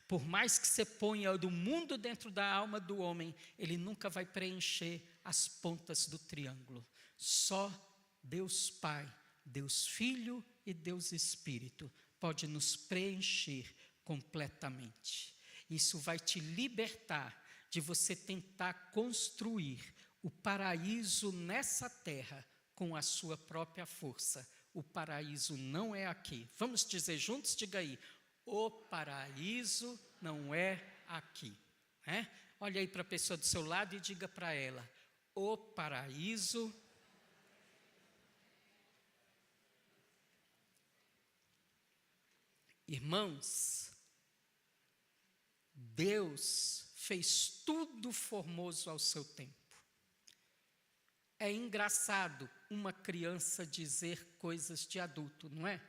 Speaker 1: Por mais que você ponha do mundo dentro da alma do homem, ele nunca vai preencher as pontas do triângulo. Só Deus Pai, Deus Filho e Deus Espírito pode nos preencher completamente. Isso vai te libertar de você tentar construir o paraíso nessa terra com a sua própria força. O paraíso não é aqui. Vamos dizer juntos? Diga aí: o paraíso não é aqui. Olha aí para a pessoa do seu lado e diga para ela: o paraíso. Irmãos, Deus fez tudo formoso ao seu tempo. É engraçado uma criança dizer coisas de adulto, não é?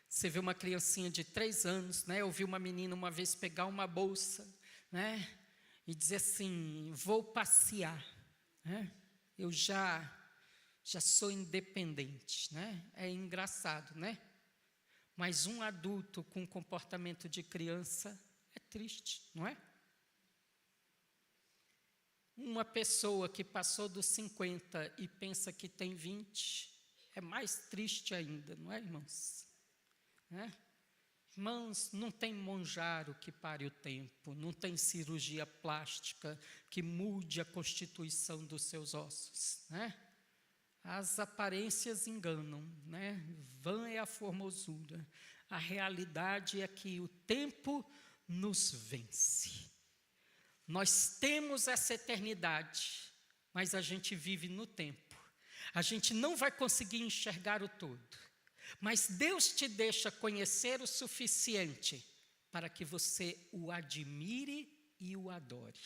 Speaker 1: Você vê uma criancinha de 3 anos, né? Eu vi uma menina uma vez pegar uma bolsa, né? E dizer assim: vou passear, né? Eu já sou independente, né? É engraçado, né? Mas um adulto com comportamento de criança é triste, não é? Uma pessoa que passou dos 50 e pensa que tem 20, é mais triste ainda, não é, irmãos? Irmãos, não tem monjaro que pare o tempo, não tem cirurgia plástica que mude a constituição dos seus ossos, né? As aparências enganam, né? Vã é a formosura. A realidade é que o tempo nos vence. Nós temos essa eternidade, mas a gente vive no tempo. A gente não vai conseguir enxergar o todo, mas Deus te deixa conhecer o suficiente para que você o admire e o adore.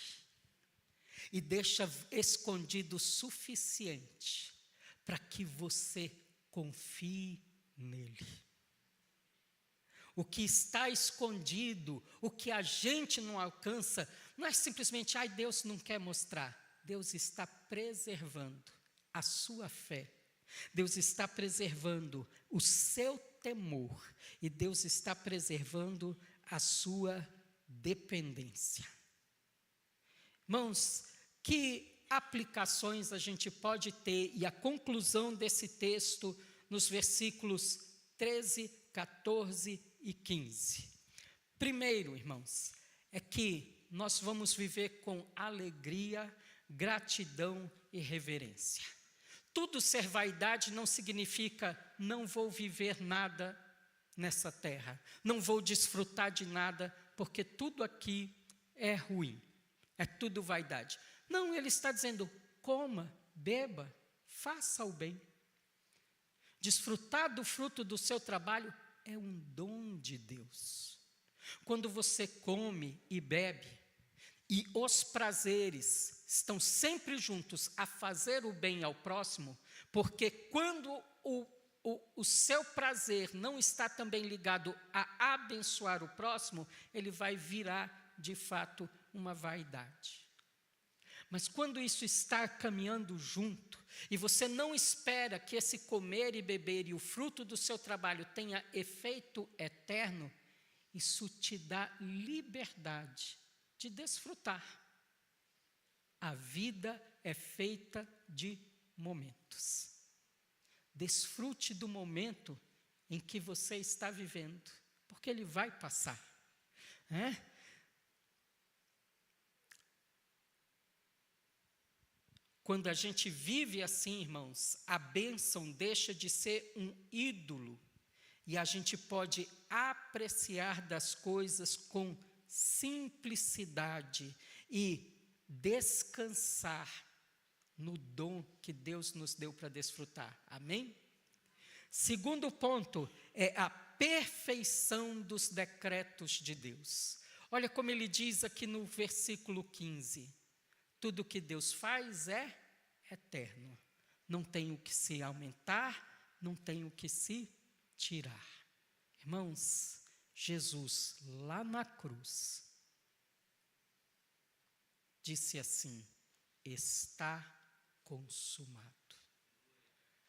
Speaker 1: E deixa escondido o suficiente para que você confie nele. O que está escondido, o que a gente não alcança, não é simplesmente: ai, Deus não quer mostrar. Deus está preservando a sua fé. Deus está preservando o seu temor. E Deus está preservando a sua dependência. Irmãos, que aplicações a gente pode ter, e a conclusão desse texto nos versículos 13, 14 e 15. Primeiro, irmãos, é que nós vamos viver com alegria, gratidão e reverência. Tudo ser vaidade não significa não vou viver nada nessa terra, não vou desfrutar de nada, porque tudo aqui é ruim, é tudo vaidade. Não, ele está dizendo, coma, beba, faça o bem. Desfrutar do fruto do seu trabalho é um dom de Deus. Quando você come e bebe, e os prazeres estão sempre juntos a fazer o bem ao próximo, porque quando o seu prazer não está também ligado a abençoar o próximo, ele vai virar, de fato, uma vaidade. Mas quando isso está caminhando junto, e você não espera que esse comer e beber e o fruto do seu trabalho tenha efeito eterno, isso te dá liberdade de desfrutar. A vida é feita de momentos. Desfrute do momento em que você está vivendo, porque ele vai passar. Quando a gente vive assim, irmãos, a bênção deixa de ser um ídolo e a gente pode apreciar das coisas com simplicidade e descansar no dom que Deus nos deu para desfrutar. Amém? Segundo ponto é a perfeição dos decretos de Deus. Olha como ele diz aqui no versículo 15. Tudo que Deus faz é eterno. Não tem o que se aumentar, não tem o que se tirar. Irmãos, Jesus lá na cruz disse assim, está consumado.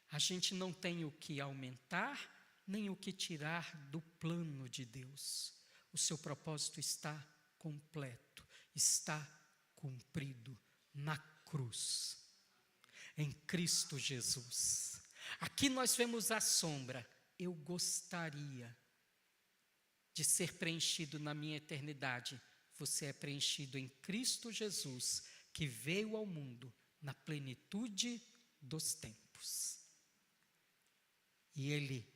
Speaker 1: A gente não tem o que aumentar, nem o que tirar do plano de Deus. O seu propósito está completo, está cumprido na cruz, em Cristo Jesus. Aqui nós vemos a sombra. Eu gostaria de ser preenchido na minha eternidade. Você é preenchido em Cristo Jesus, que veio ao mundo na plenitude dos tempos. E ele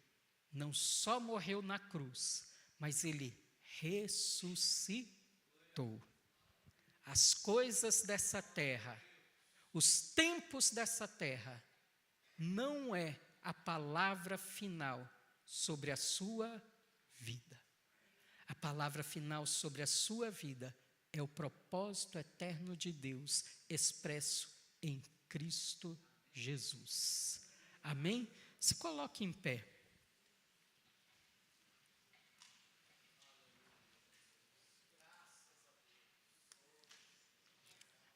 Speaker 1: não só morreu na cruz, mas ele ressuscitou. As coisas dessa terra, os tempos dessa terra, não é a palavra final sobre a sua vida. A palavra final sobre a sua vida é o propósito eterno de Deus expresso em Cristo Jesus. Amém? Se coloque em pé.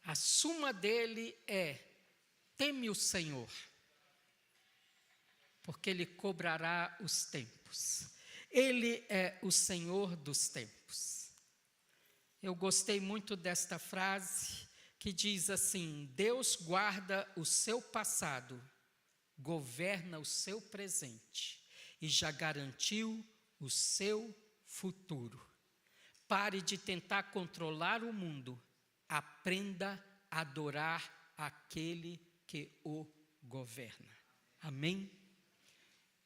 Speaker 1: A suma dele é: teme o Senhor, porque ele cobrará os tempos. Ele é o Senhor dos tempos. Eu gostei muito desta frase que diz assim: Deus guarda o seu passado, governa o seu presente e já garantiu o seu futuro. Pare de tentar controlar o mundo. Aprenda a adorar aquele que o governa. Amém?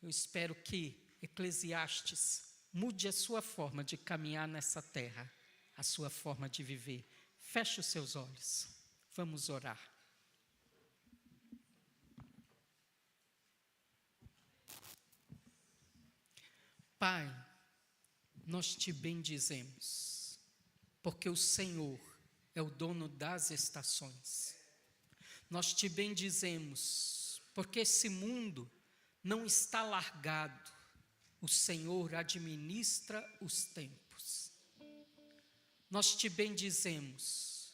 Speaker 1: Eu espero que Eclesiastes mude a sua forma de caminhar nessa terra, a sua forma de viver. Feche os seus olhos. Vamos orar. Pai, nós te bendizemos, porque o Senhor é o dono das estações. Nós te bendizemos, porque esse mundo não está largado. O Senhor administra os tempos. Nós te bendizemos,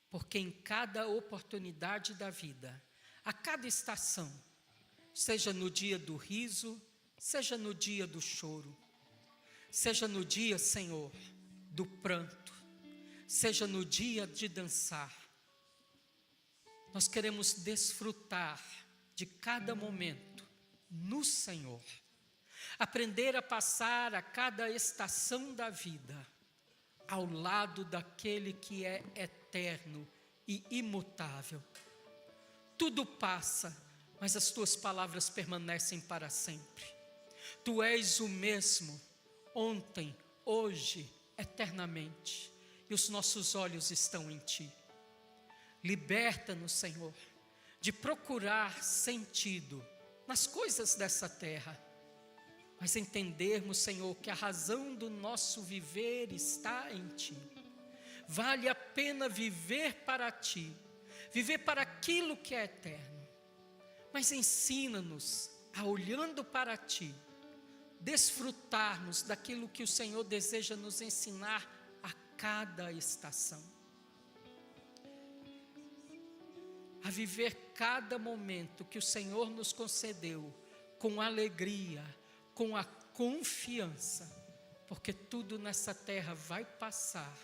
Speaker 1: porque em cada oportunidade da vida, a cada estação, seja no dia do riso, seja no dia do choro, seja no dia, Senhor, do pranto, seja no dia de dançar, nós queremos desfrutar de cada momento no Senhor. Aprender a passar a cada estação da vida ao lado daquele que é eterno e imutável. Tudo passa, mas as tuas palavras permanecem para sempre. Tu és o mesmo, ontem, hoje, eternamente, e os nossos olhos estão em Ti. Liberta-nos, Senhor, de procurar sentido nas coisas dessa terra, mas entendermos, Senhor, que a razão do nosso viver está em Ti. Vale a pena viver para Ti, viver para aquilo que é eterno, mas ensina-nos a, olhando para Ti, desfrutarmos daquilo que o Senhor deseja nos ensinar a cada estação. A viver cada momento que o Senhor nos concedeu com alegria, com a confiança, porque tudo nessa terra vai passar,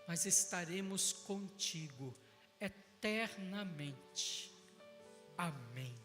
Speaker 1: mas estaremos contigo eternamente. Amém.